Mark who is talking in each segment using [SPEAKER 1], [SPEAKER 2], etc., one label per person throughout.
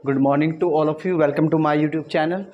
[SPEAKER 1] Good morning to all of you, welcome to my YouTube channel.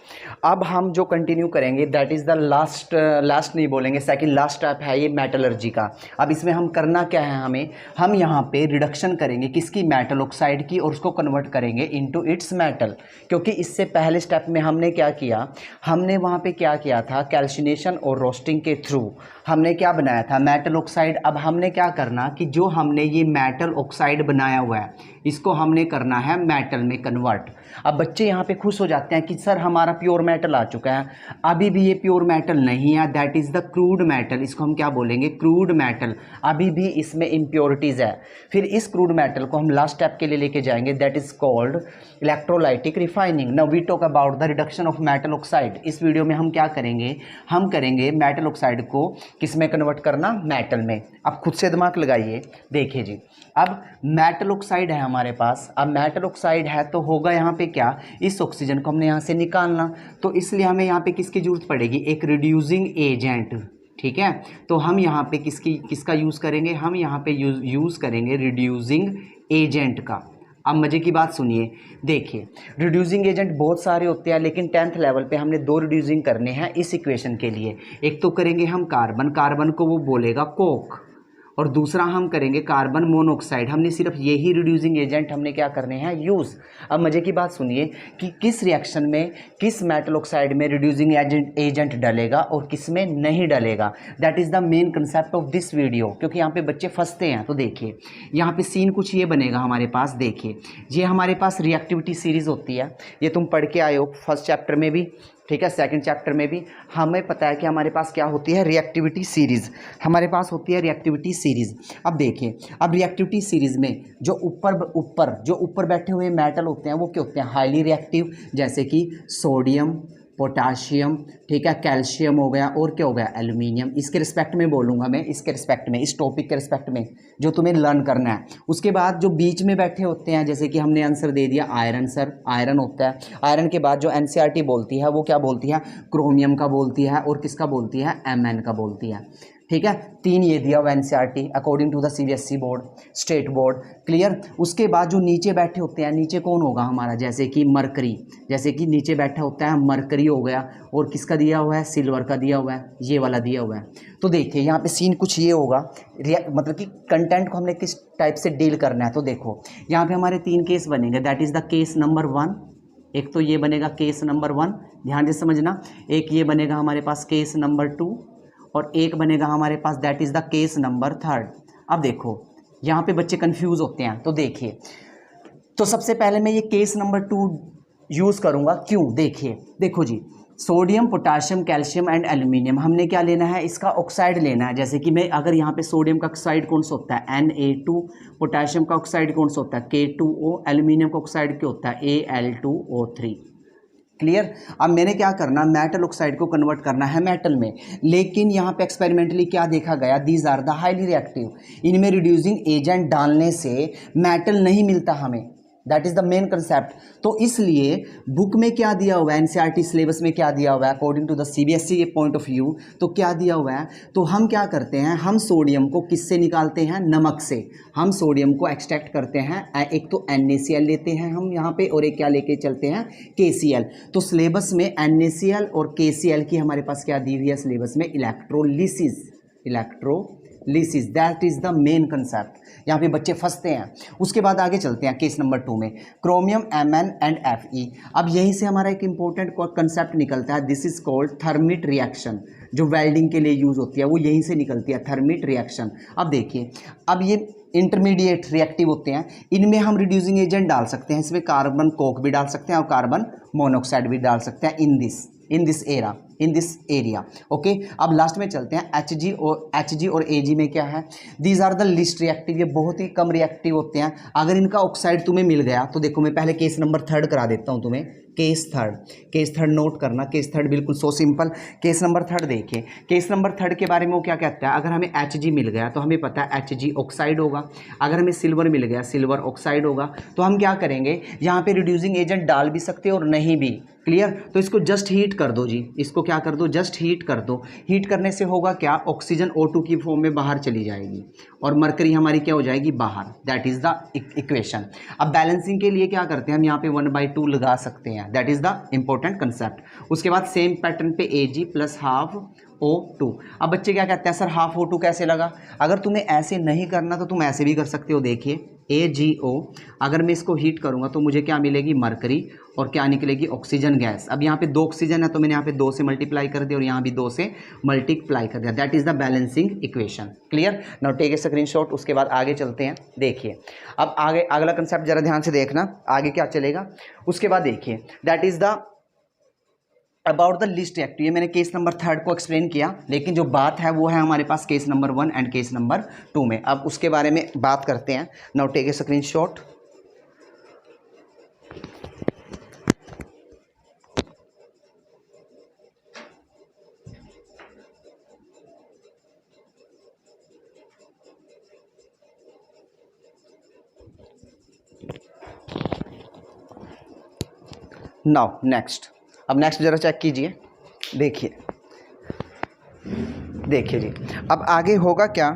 [SPEAKER 1] अब हम जो continue करेंगे दैट इज़ द लास्ट नहीं बोलेंगे, सेकंड लास्ट स्टेप है ये मेटलर्जी का। अब इसमें हम करना क्या है, हम यहाँ पे रिडक्शन करेंगे किसकी, मेटल ऑक्साइड की, और उसको कन्वर्ट करेंगे इनटू इट्स मेटल। क्योंकि इससे पहले स्टेप में हमने क्या किया, हमने वहाँ पे क्या किया था, कैल्सिनेशन और रोस्टिंग के थ्रू हमने क्या बनाया था, मेटल ऑक्साइड। अब हमने क्या करना कि जो हमने ये मेटल ऑक्साइड बनाया हुआ है इसको हमने करना है मेटल में कन्वर्ट। अब बच्चे यहाँ पे खुश हो जाते हैं कि सर हमारा प्योर मेटल आ चुका है। अभी भी ये प्योर मेटल नहीं है, that is the crude metal. इसको हम क्या बोलेंगे, क्रूड मेटल। अभी भी इसमें इम्प्योरिटीज़ है। फिर इस क्रूड मेटल को हम लास्ट स्टेप के लिए लेके जाएंगे, that is called electrolytic refining. Now we talk about the reduction of metal oxide. इस वीडियो में हम क्या करेंगे, हम करेंगे मेटल ऑक्साइड को किस में कन्वर्ट करना, मेटल में। अब खुद से दिमाग लगाइए, देखिए जी। अब मेटल ऑक्साइड है हमारे पास, अब मेटल ऑक्साइड है तो होगा यहाँ पे क्या, इस ऑक्सीजन को हमने यहाँ से निकालना, तो इसलिए हमें यहाँ पे किसकी जरूरत पड़ेगी, एक रिड्यूसिंग एजेंट। ठीक है, तो हम यहाँ पे किसका यूज़ करेंगे, हम यहाँ पे यूज़ करेंगे रिड्यूसिंग एजेंट का। अब मज़े की बात सुनिए, देखिए रिड्यूसिंग एजेंट बहुत सारे होते हैं, लेकिन 10th लेवल पे हमने 2 रिड्यूसिंग करने हैं इस इक्वेशन के लिए। एक तो करेंगे हम कार्बन को वो बोलेगा कोक, और दूसरा हम करेंगे कार्बन मोनोऑक्साइड। हमने सिर्फ यही रिड्यूसिंग एजेंट हमने क्या करने हैं, यूज़। अब मज़े की बात सुनिए कि किस रिएक्शन में किस मेटल ऑक्साइड में रिड्यूसिंग एजेंट डलेगा और किस में नहीं डलेगा। That is the main concept of this video, क्योंकि यहाँ पे बच्चे फंसते हैं। तो देखिए यहाँ पे सीन कुछ ये बनेगा हमारे पास। देखिए ये हमारे पास रिएक्टिविटी सीरीज़ होती है, ये तुम पढ़ के आए हो फर्स्ट चैप्टर में भी, ठीक है, सेकंड चैप्टर में भी। हमें पता है कि हमारे पास क्या होती है, रिएक्टिविटी सीरीज़। हमारे पास होती है रिएक्टिविटी सीरीज़। अब देखिए, अब रिएक्टिविटी सीरीज़ में जो ऊपर बैठे हुए मेटल होते हैं वो क्या होते हैं, हाईली रिएक्टिव, जैसे कि सोडियम, पोटाशियम, ठीक है, कैल्शियम हो गया, और क्या हो गया, एल्यूमिनियम। इसके रिस्पेक्ट में बोलूँगा मैं, इसके रिस्पेक्ट में, इस टॉपिक के रिस्पेक्ट में जो तुम्हें लर्न करना है। उसके बाद जो बीच में बैठे होते हैं, जैसे कि हमने आंसर दे दिया आयरन, सर आयरन होता है। आयरन के बाद जो एनसीईआरटी बोलती है वो क्या बोलती है, क्रोमियम का बोलती है, और किसका बोलती है, एमएन का बोलती है। ठीक है, 3 ये दिया हुआ NCERT according to the CBSE board, state board. Clear. उसके बाद जो नीचे बैठे होते हैं, नीचे कौन होगा हमारा, जैसे कि मरकरी, जैसे कि नीचे बैठा होता है मरकरी हो गया, और किसका दिया हुआ है, सिल्वर का दिया हुआ है, ये वाला दिया हुआ है। तो देखिए यहाँ पे सीन कुछ ये होगा, मतलब कि कंटेंट को हमने किस टाइप से डील करना है। तो देखो यहाँ पे हमारे 3 केस बनेंगे, that is the case number 1। एक तो ये बनेगा केस नंबर 1, ध्यान से समझना। एक ये बनेगा हमारे पास केस नंबर 2, और एक बनेगा हमारे पास that is the case number 3। अब देखो यहाँ पे बच्चे कंफ्यूज होते हैं, तो देखिए, तो सबसे पहले मैं ये केस नंबर 2 यूज़ करूँगा। क्यों, देखिए, देखो जी, sodium, potassium, calcium and aluminium, हमने क्या लेना है, इसका ऑक्साइड लेना है। जैसे कि मैं अगर यहाँ पे सोडियम का ऑक्साइड कौन सा होता है, Na2, पोटाशियम का ऑक्साइड कौन सा होता है, K2O, एल्यूमिनियम का ऑक्साइड क्या होता है, Al2O3। क्लियर। अब मैंने क्या करना, मेटल ऑक्साइड को कन्वर्ट करना है मेटल में, लेकिन यहाँ पे एक्सपेरिमेंटली क्या देखा गया, these are the highly reactive. इनमें रिड्यूसिंग एजेंट डालने से मेटल नहीं मिलता हमें, that is the main concept. तो इसलिए बुक में क्या दिया हुआ है, एनसीईआरटी सिलेबस में क्या दिया हुआ है, अकॉर्डिंग टू द सीबीएसई के पॉइंट ऑफ व्यू, तो क्या दिया हुआ है, तो हम क्या करते हैं, हम सोडियम को किससे निकालते हैं, नमक से। हम सोडियम को एक्सट्रैक्ट करते हैं, एक तो NaCl लेते हैं हम यहाँ पे, और एक क्या लेके चलते हैं, KCl। तो सिलेबस में NaCl और KCl की हमारे पास क्या दी हुई है, सिलेबस में electrolysis, that is the main concept. यहाँ पे बच्चे फंसते हैं। उसके बाद आगे चलते हैं केस नंबर 2 में, क्रोमियम, Mn एंड Fe। अब यहीं से हमारा एक इंपॉर्टेंट कंसेप्ट निकलता है, this is called thermite reaction, जो वेल्डिंग के लिए यूज़ होती है वो यहीं से निकलती है, थर्मिट रिएक्शन। अब देखिए, अब ये इंटरमीडिएट रिएक्टिव होते हैं, इनमें हम रिड्यूसिंग एजेंट डाल सकते हैं, इसमें कार्बन कोक भी डाल सकते हैं और कार्बन मोनोऑक्साइड भी डाल सकते हैं इन दिस एरिया। ओके, अब लास्ट में चलते हैं Hg और Ag में क्या है, these are the list reactive. ये बहुत ही कम रिएक्टिव होते हैं। अगर इनका ऑक्साइड तुम्हें मिल गया तो देखो, मैं पहले केस नंबर 3 करा देता हूँ तुम्हें, केस थर्ड नोट करना, केस थर्ड बिल्कुल so simple. Case number third देखिए, केस नंबर थर्ड के बारे में वो क्या कहता है, अगर हमें Hg मिल गया तो हमें पता है Hg ऑक्साइड होगा, अगर हमें सिल्वर मिल गया सिल्वर ऑक्साइड होगा। तो हम क्या करेंगे, यहाँ पे रिड्यूसिंग एजेंट डाल भी सकते हैं और नहीं भी, क्लियर। तो इसको जस्ट हीट कर दो जी, इसको क्या कर दो, जस्ट हीट कर दो। हीट करने से होगा क्या, ऑक्सीजन O2 की फॉर्म में बाहर चली जाएगी और मरकरी हमारी क्या हो जाएगी, बाहर। That is the equation. अब बैलेंसिंग के लिए क्या करते हैं हम, यहाँ पे 1/2 लगा सकते हैं, that is the important concept. उसके बाद सेम पैटर्न पे Ag प्लस हाफ O2। अब बच्चे क्या कहते हैं, सर हाफ O2 कैसे लगा। अगर तुम्हें ऐसे नहीं करना तो तुम ऐसे भी कर सकते हो। देखिए AgO, अगर मैं इसको हीट करूंगा तो मुझे क्या मिलेगी, मरकरी, और क्या निकलेगी, ऑक्सीजन गैस। अब यहाँ पे 2 ऑक्सीजन है तो मैंने यहाँ पे 2 से मल्टीप्लाई कर दिया और यहाँ भी 2 से मल्टीप्लाई कर दिया। That is the balancing equation, clear. Now take a screenshot. उसके बाद आगे चलते हैं। देखिए अब आगे अगला कंसेप्ट जरा ध्यान से देखना, आगे क्या चलेगा। उसके बाद देखिए that is the about the list reactive. ये मैंने केस नंबर थर्ड को एक्सप्लेन किया, लेकिन जो बात है वो है हमारे पास case number 1 and case number 2 में। अब उसके बारे में बात करते हैं। Now take a screenshot. Now next, अब नेक्स्ट जरा चेक कीजिए। देखिए देखिए जी, अब आगे होगा क्या,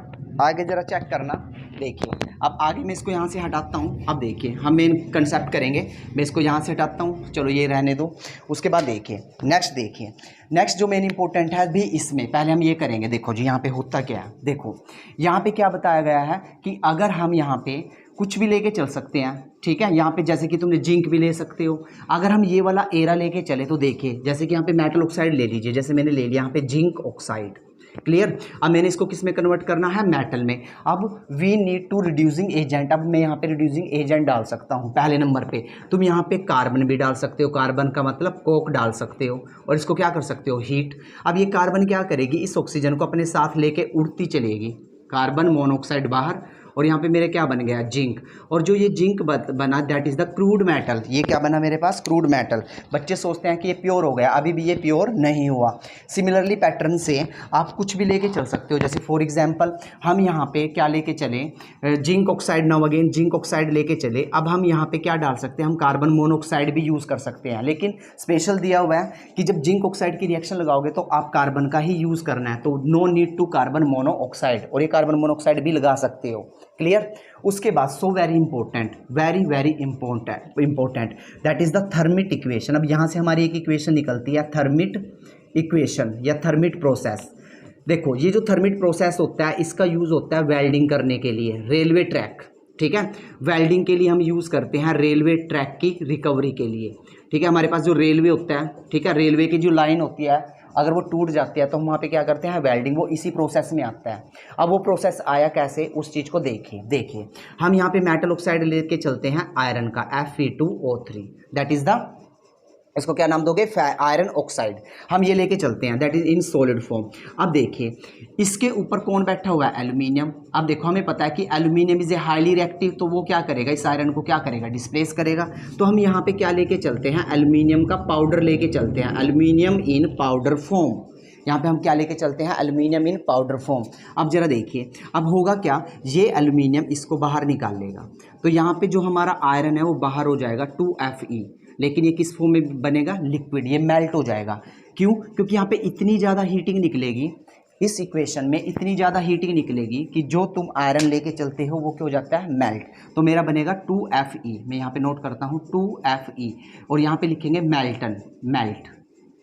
[SPEAKER 1] आगे जरा चेक करना। देखिए अब आगे मैं इसको यहाँ से हटाता हूँ। अब देखिए हम मेन कंसेप्ट करेंगे, मैं इसको यहाँ से हटाता हूँ, चलो ये रहने दो। उसके बाद देखिए नेक्स्ट जो मेन इंपॉर्टेंट है भी इसमें, पहले हम ये करेंगे। देखो जी यहाँ पे होता क्या है, देखो यहाँ पे क्या बताया गया है कि अगर हम यहाँ पे कुछ भी लेके चल सकते हैं, ठीक है। यहाँ पे जैसे कि तुमने जिंक भी ले सकते हो। अगर हम ये वाला एरा लेके चले तो देखिए, जैसे कि यहाँ पे मेटल ऑक्साइड ले लीजिए, जैसे मैंने ले लिया यहाँ पे जिंक ऑक्साइड, क्लियर। अब मैंने इसको किस में कन्वर्ट करना है, मेटल में। अब we need to reducing agent. अब मैं यहाँ पे रिड्यूसिंग एजेंट डाल सकता हूँ पहले नंबर पे। तुम यहाँ पे कार्बन भी डाल सकते हो, कार्बन का मतलब कोक डाल सकते हो, और इसको क्या कर सकते हो, हीट। अब ये कार्बन क्या करेगी, इस ऑक्सीजन को अपने साथ लेके उड़ती चलेगी, कार्बन मोनोऑक्साइड बाहर, और यहाँ पे मेरे क्या बन गया, जिंक। और जो ये जिंक बना that is the crude metal. ये क्या बना मेरे पास, क्रूड मेटल। बच्चे सोचते हैं कि ये प्योर हो गया, अभी भी ये प्योर नहीं हुआ। सिमिलरली पैटर्न से आप कुछ भी लेके चल सकते हो। जैसे फॉर एग्जांपल हम यहाँ पे क्या लेके चले, zinc oxide. Now again zinc oxide लेके चले। अब हम यहाँ पे क्या डाल सकते हैं, हम कार्बन मोनोऑक्साइड भी यूज़ कर सकते हैं, लेकिन स्पेशल दिया हुआ है कि जब जिंक ऑक्साइड की रिएक्शन लगाओगे तो आप कार्बन का ही यूज़ करना है, तो no need to carbon monoxide, और ये कार्बन मोनोऑक्साइड भी लगा सकते हो, क्लियर। उसके बाद so very important, very important that is the thermite equation. अब यहाँ से हमारी एक इक्वेशन निकलती है, थर्मिट इक्वेशन या थर्मिट प्रोसेस। देखो ये जो थर्मिट प्रोसेस होता है इसका यूज़ होता है वेल्डिंग करने के लिए, रेलवे ट्रैक, ठीक है। वेल्डिंग के लिए हम यूज़ करते हैं रेलवे ट्रैक की रिकवरी के लिए, ठीक है। हमारे पास जो रेलवे होता है, ठीक है, रेलवे की जो लाइन होती है, अगर वो टूट जाती है तो हम वहाँ पे क्या करते हैं, वेल्डिंग। वो इसी प्रोसेस में आता है। अब वो प्रोसेस आया कैसे, उस चीज़ को देखिए हम यहाँ पे मेटल ऑक्साइड लेके चलते हैं आयरन का, Fe2O3, दैट इज द, इसको क्या नाम दोगे, आयरन ऑक्साइड। हम ये लेके चलते हैं, that is in solid form. अब देखिए इसके ऊपर कौन बैठा हुआ है, एल्यूमिनियम। अब देखो हमें पता है कि aluminium is a highly reactive, तो वो क्या करेगा, इस आयरन को क्या करेगा, डिस्प्लेस करेगा। तो हम यहाँ पे क्या लेके चलते हैं, एल्यूमिनियम का पाउडर लेके चलते हैं, एल्यूमिनियम इन पाउडर फॉर्म। यहाँ पे हम क्या लेके चलते हैं, एल्यूमिनियम इन पाउडर फॉर्म। अब जरा देखिए अब होगा क्या, ये एल्यूमिनियम इसको बाहर निकाल लेगा, तो यहाँ पे जो हमारा आयरन है वो बाहर हो जाएगा 2Fe, लेकिन ये किस फॉर्म में बनेगा, लिक्विड, ये मेल्ट हो जाएगा। क्यों, क्योंकि यहाँ पे इतनी ज़्यादा हीटिंग निकलेगी, इस इक्वेशन में इतनी ज़्यादा हीटिंग निकलेगी कि जो तुम आयरन लेके चलते हो वो क्या हो जाता है, मेल्ट। तो मेरा बनेगा 2Fe, मैं यहाँ पे नोट करता हूँ 2Fe, और यहाँ पे लिखेंगे मेल्ट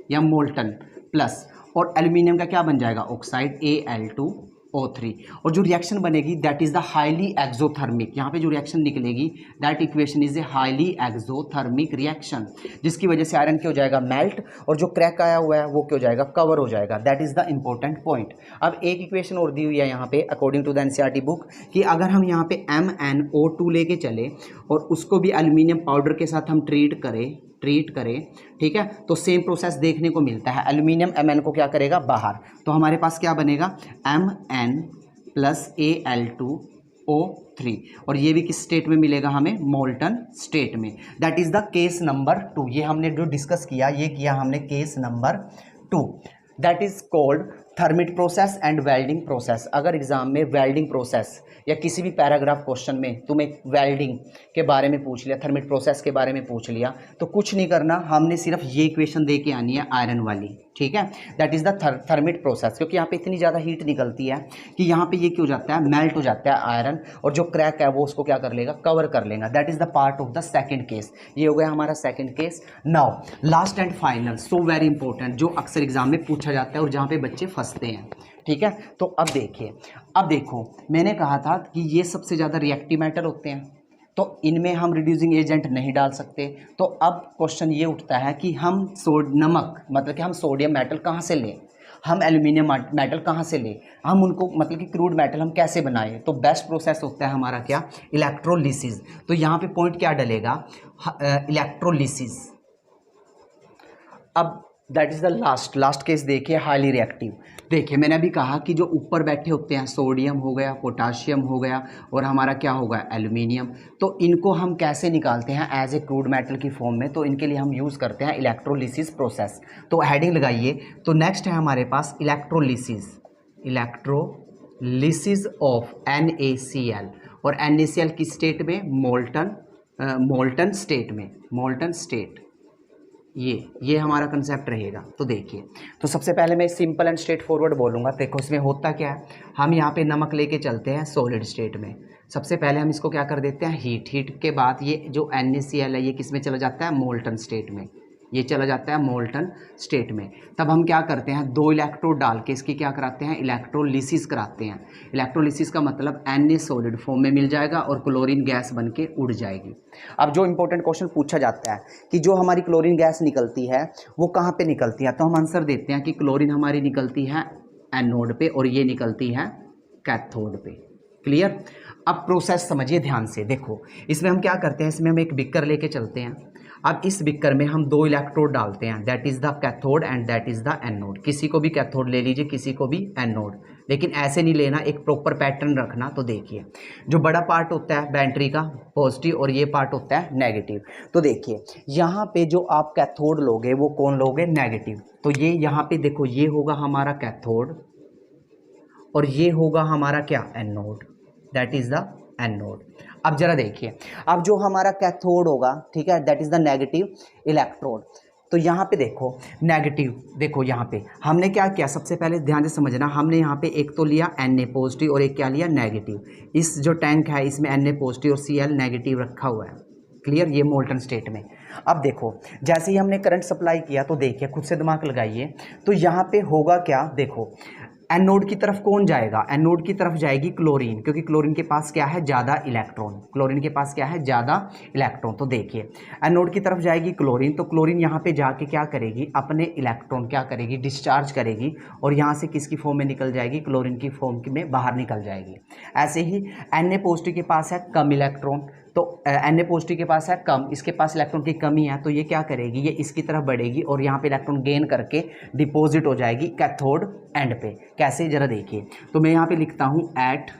[SPEAKER 1] या मोल्टन प्लस, और एल्यूमिनियम का क्या बन जाएगा, ऑक्साइड, Al2O3, और जो रिएक्शन बनेगी that is the highly exothermic. यहाँ पे जो रिएक्शन निकलेगी that equation is a highly exothermic reaction, जिसकी वजह से आयरन क्या हो जाएगा, मेल्ट, और जो क्रैक आया हुआ है वो क्या हो जाएगा, कवर हो जाएगा। That is the important point. अब एक इक्वेशन और दी हुई है यहाँ पे according to the NCERT book, कि अगर हम यहाँ पे MnO2 लेके चले और उसको भी एल्यूमिनियम पाउडर के साथ हम ट्रीट करें, ठीक है, तो सेम प्रोसेस देखने को मिलता है। एल्यूमिनियम Mn को क्या करेगा, बाहर, तो हमारे पास क्या बनेगा, Mn प्लस Al2O 3 और ये भी किस स्टेट में मिलेगा हमें, मोल्टन स्टेट में। That is the case number 2। ये हमने जो डिस्कस किया, ये किया हमने case number 2। That is called thermite process and welding process. अगर एग्जाम में वेल्डिंग प्रोसेस या किसी भी पैराग्राफ क्वेश्चन में तुम्हें वेल्डिंग के बारे में पूछ लिया, थर्मिट प्रोसेस के बारे में पूछ लिया, तो कुछ नहीं करना, हमने सिर्फ ये इक्वेशन दे के आनी है आयरन वाली, ठीक है। That is the thermite process, क्योंकि यहाँ पे इतनी ज़्यादा हीट निकलती है कि यहाँ पे ये क्या हो जाता है, मेल्ट हो जाता है आयरन, और जो क्रैक है वो उसको क्या कर लेगा, कवर कर लेगा। That is the part of the second case. ये हो गया हमारा second case. Now last and final, so very important, जो अक्सर एग्जाम में पूछा जाता है और जहाँ पे बच्चे फंसते हैं, ठीक है। तो अब देखिए, अब देखो, मैंने कहा था कि ये सबसे ज़्यादा रिएक्टिव मेटल होते हैं, तो इनमें हम रिड्यूसिंग एजेंट नहीं डाल सकते। तो अब क्वेश्चन ये उठता है कि हम नमक, मतलब कि हम सोडियम मेटल कहाँ से लें, हम एल्यूमिनियम मेटल कहाँ से लें, हम उनको मतलब कि क्रूड मेटल हम कैसे बनाएं। तो बेस्ट प्रोसेस होता है हमारा क्या, इलेक्ट्रोलिसिस। तो यहाँ पे पॉइंट क्या डलेगा, इलेक्ट्रोलिसिस। अब that is the last case देखिए, हाईली रिएक्टिव। देखिए मैंने अभी कहा कि जो ऊपर बैठे होते हैं, सोडियम हो गया, पोटाशियम हो गया, और हमारा क्या होगा, एल्यूमिनियम। तो इनको हम कैसे निकालते हैं एज ए क्रूड मेटल की फॉर्म में, तो इनके लिए हम यूज़ करते हैं इलेक्ट्रोलिसिस प्रोसेस। तो हेडिंग लगाइए। तो नेक्स्ट है हमारे पास इलेक्ट्रोलिसिस, इलेक्ट्रोलिसिस ऑफ NaCl। और NaCl किस स्टेट में, मोल्टन स्टेट में, मोल्टन स्टेट। ये हमारा कंसेप्ट रहेगा। तो देखिए, तो सबसे पहले मैं सिंपल एंड स्ट्रेट फॉरवर्ड बोलूँगा। देखो इसमें होता क्या है, हम यहाँ पे नमक लेके चलते हैं सॉलिड स्टेट में। सबसे पहले हम इसको क्या कर देते हैं, हीट के बाद ये जो NaCl है ये किस में चला जाता है, मोल्टन स्टेट में। ये चला जाता है मोल्टन स्टेट में। तब हम क्या करते हैं, 2 इलेक्ट्रोड डाल के इसकी क्या कराते हैं, इलेक्ट्रोलिसिस कराते हैं। इलेक्ट्रोलिसिस का मतलब Na सॉलिड फॉर्म में मिल जाएगा और क्लोरीन गैस बन के उड़ जाएगी। अब जो इंपॉर्टेंट क्वेश्चन पूछा जाता है कि जो हमारी क्लोरीन गैस निकलती है वो कहाँ पे निकलती है, तो हम आंसर देते हैं कि क्लोरीन हमारी निकलती है एनोड पे और ये निकलती है कैथोड पे। क्लियर। अब प्रोसेस समझिए ध्यान से। देखो इसमें हम क्या करते हैं, इसमें हम एक बिकर लेके चलते हैं। अब इस बिकर में हम 2 इलेक्ट्रोड डालते हैं, that is the cathode and that is the anode. किसी को भी कैथोड ले लीजिए, किसी को भी एनोड, लेकिन ऐसे नहीं लेना, एक प्रॉपर पैटर्न रखना। तो देखिए जो बड़ा पार्ट होता है बैटरी का पॉजिटिव और ये पार्ट होता है नेगेटिव। तो देखिए यहाँ पे जो आप कैथोड लोगे वो कौन लोगे, नेगेटिव। तो ये यहाँ पे देखो, ये होगा हमारा कैथोड और ये होगा हमारा क्या, anode, that is the anode. अब जरा देखिए, अब जो हमारा कैथोड होगा, ठीक है, that is the negative electrode. तो यहाँ पे देखो नेगेटिव, देखो यहाँ पे हमने क्या किया, सबसे पहले ध्यान से समझना, हमने यहाँ पे एक तो लिया Na पॉजिटिव और एक क्या लिया, नेगेटिव। इस जो टैंक है इसमें Na पॉजिटिव और Cl नेगेटिव रखा हुआ है। क्लियर, ये मोल्टन स्टेट में। अब देखो जैसे ही हमने करंट सप्लाई किया, तो देखिए खुद से दिमाग लगाइए, तो यहाँ पे होगा क्या, देखो एनोड की तरफ कौन जाएगा, एनोड की तरफ जाएगी क्लोरीन, क्योंकि क्लोरीन के पास क्या है, ज़्यादा इलेक्ट्रॉन। क्लोरीन के पास क्या है, ज़्यादा इलेक्ट्रॉन। तो देखिए एनोड की तरफ जाएगी क्लोरीन, तो क्लोरीन यहाँ पे जाके क्या करेगी, अपने इलेक्ट्रॉन क्या करेगी, डिस्चार्ज करेगी, और यहाँ से किसकी फॉर्म में निकल जाएगी, क्लोरीन की फॉर्म में बाहर निकल जाएगी। ऐसे ही Na पॉजिटिव के पास है कम इलेक्ट्रॉन, तो Na पॉजिटिव के पास है कम, इसके पास इलेक्ट्रॉन की कमी है, तो ये क्या करेगी, ये इसकी तरफ बढ़ेगी और यहाँ पे इलेक्ट्रॉन गेन करके डिपॉजिट हो जाएगी कैथोड एंड पे। कैसे, जरा देखिए। तो मैं यहाँ पे लिखता हूँ एट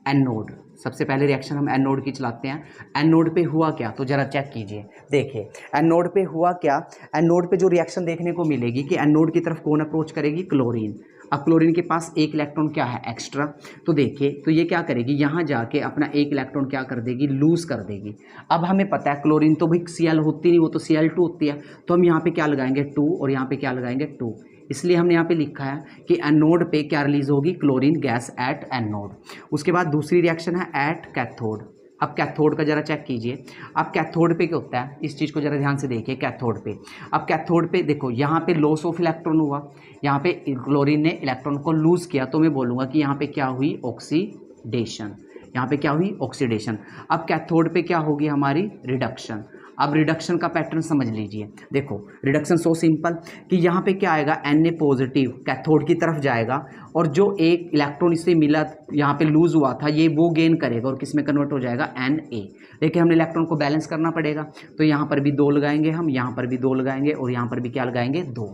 [SPEAKER 1] एनोड। सबसे पहले रिएक्शन हम एनोड की चलाते हैं। एनोड पे हुआ क्या, तो जरा चेक कीजिए। देखिए एनोड पे हुआ क्या, एनोड पे जो रिएक्शन देखने को मिलेगी कि एनोड की तरफ कौन अप्रोच करेगी, क्लोरीन। अब क्लोरीन के पास एक इलेक्ट्रॉन क्या है, एक्स्ट्रा। तो देखिए, तो ये क्या करेगी, यहाँ जाके अपना एक इलेक्ट्रॉन क्या कर देगी, लूज कर देगी। अब हमें पता है क्लोरीन तो भाई Cl होती नहीं, वो तो Cl2 होती है, तो हम यहाँ पे क्या लगाएंगे, 2, और यहाँ पे क्या लगाएंगे, 2। इसलिए हमने यहाँ पे लिखा है कि एनोड पे क्या रिलीज होगी, क्लोरीन गैस एट एनोड। उसके बाद दूसरी रिएक्शन है एट कैथोड। अब कैथोड का जरा चेक कीजिए। अब कैथोड पे क्या होता है, इस चीज़ को जरा ध्यान से देखिए। कैथोड पे, अब कैथोड पे देखो, यहाँ पे लॉस ऑफ इलेक्ट्रॉन हुआ, यहाँ पे क्लोरीन ने इलेक्ट्रॉन को लूज किया, तो मैं बोलूँगा कि यहाँ पे क्या हुई, ऑक्सीडेशन। यहाँ पे क्या हुई, ऑक्सीडेशन। अब कैथोड पे क्या होगी हमारी, रिडक्शन। अब रिडक्शन का पैटर्न समझ लीजिए। देखो रिडक्शन सो सिंपल कि यहाँ पे क्या आएगा, Na पॉजिटिव कैथोड की तरफ जाएगा और जो एक इलेक्ट्रॉन इससे मिला यहाँ पे लूज हुआ था ये वो गेन करेगा और किस में कन्वर्ट हो जाएगा, Na। देखिए हमने इलेक्ट्रॉन को बैलेंस करना पड़ेगा तो यहाँ पर भी 2 लगाएंगे हम, यहाँ पर भी 2 लगाएंगे और यहाँ पर भी क्या लगाएंगे, 2।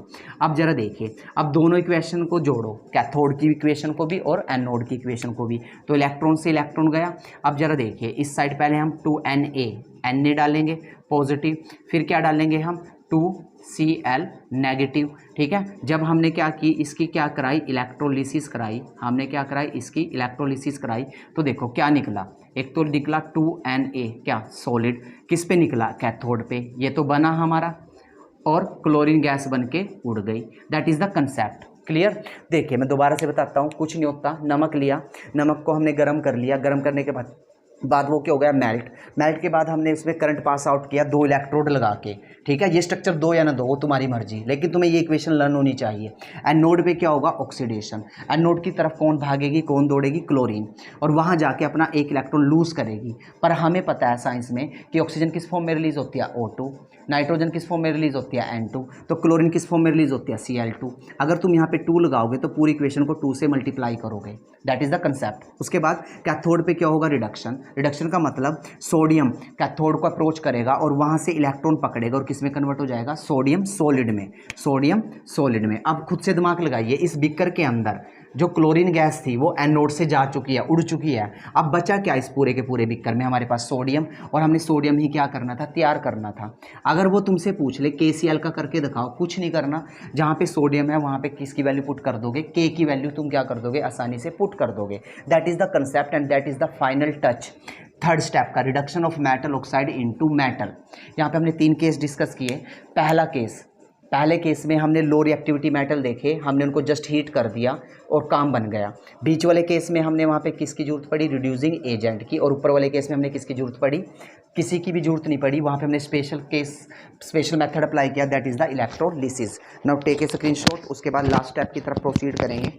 [SPEAKER 1] अब जरा देखिए, अब दोनों इक्वेशन को जोड़ो, कैथोड की इक्वेशन को भी और एनोड की इक्वेशन को भी। तो इलेक्ट्रॉन से इलेक्ट्रॉन गया। अब जरा देखिए इस साइड पहले हम 2Na डालेंगे पॉजिटिव, फिर क्या डालेंगे हम 2Cl नेगेटिव। ठीक है, जब हमने क्या की, इसकी क्या कराई, इलेक्ट्रोलिसिस कराई, हमने क्या कराई, इसकी इलेक्ट्रोलिसिस कराई। तो देखो क्या निकला, एक तो निकला 2Na क्या सॉलिड, किस पे निकला, कैथोड पे, ये तो बना हमारा और क्लोरीन गैस बन के उड़ गई। That is the concept. Clear. देखिए मैं दोबारा से बताता हूँ, कुछ नहीं होता, नमक लिया, नमक को हमने गर्म कर लिया, गर्म करने के बाद वो क्या हो गया, मेल्ट के बाद हमने इसमें करंट पास आउट किया 2 इलेक्ट्रोड लगा के। ठीक है, ये स्ट्रक्चर दो या ना दो वो तुम्हारी मर्जी, लेकिन तुम्हें ये इक्वेशन लर्न होनी चाहिए। एनोड पे क्या होगा, ऑक्सीडेशन, एनोड की तरफ कौन भागेगी, कौन दौड़ेगी, क्लोरीन, और वहाँ जाके अपना एक इलेक्ट्रॉन लूज करेगी। पर हमें पता है साइंस में कि ऑक्सीजन किस फॉर्म में रिलीज होती है, O2, नाइट्रोजन किस फॉर्म में रिलीज होती है, N2, तो क्लोरीन किस फॉर्म में रिलीज होती है, Cl2। अगर तुम यहाँ पे 2 लगाओगे तो पूरी इक्वेशन को 2 से मल्टीप्लाई करोगे। That is the concept. उसके बाद कैथोड पे क्या होगा, रिडक्शन। रिडक्शन का मतलब सोडियम कैथोड को अप्रोच करेगा और वहाँ से इलेक्ट्रॉन पकड़ेगा और किस में कन्वर्ट हो जाएगा, सोडियम सॉलिड में, सोडियम सॉलिड में। अब खुद से दिमाग लगाइए, इस बीकर के अंदर जो क्लोरीन गैस थी वो एनोड से जा चुकी है, उड़ चुकी है। अब बचा क्या इस पूरे के पूरे बीकर में, हमारे पास सोडियम, और हमने सोडियम ही क्या करना था, तैयार करना था। अगर वो तुमसे पूछ ले KCl का करके दिखाओ, कुछ नहीं करना, जहाँ पे सोडियम है वहाँ पे किसकी वैल्यू पुट कर दोगे, K की वैल्यू तुम क्या कर दोगे, आसानी से पुट कर दोगे। That is the concept and that is the final touch. Third step का reduction of metal oxide into metal. यहाँ पे हमने 3 केस डिस्कस किए। पहले केस में हमने लो रिएक्टिविटी मेटल देखे, हमने उनको जस्ट हीट कर दिया और काम बन गया। बीच वाले केस में हमने वहाँ पे किसकी जरूरत पड़ी, रिड्यूसिंग एजेंट की, और ऊपर वाले केस में हमने किसकी जरूरत पड़ी, किसी की भी जरूरत नहीं पड़ी। वहाँ पे हमने स्पेशल मेथड अप्लाई किया, that is the electrolysis. Now take a screenshot, उसके बाद लास्ट स्टेप की तरफ प्रोसीड करेंगे।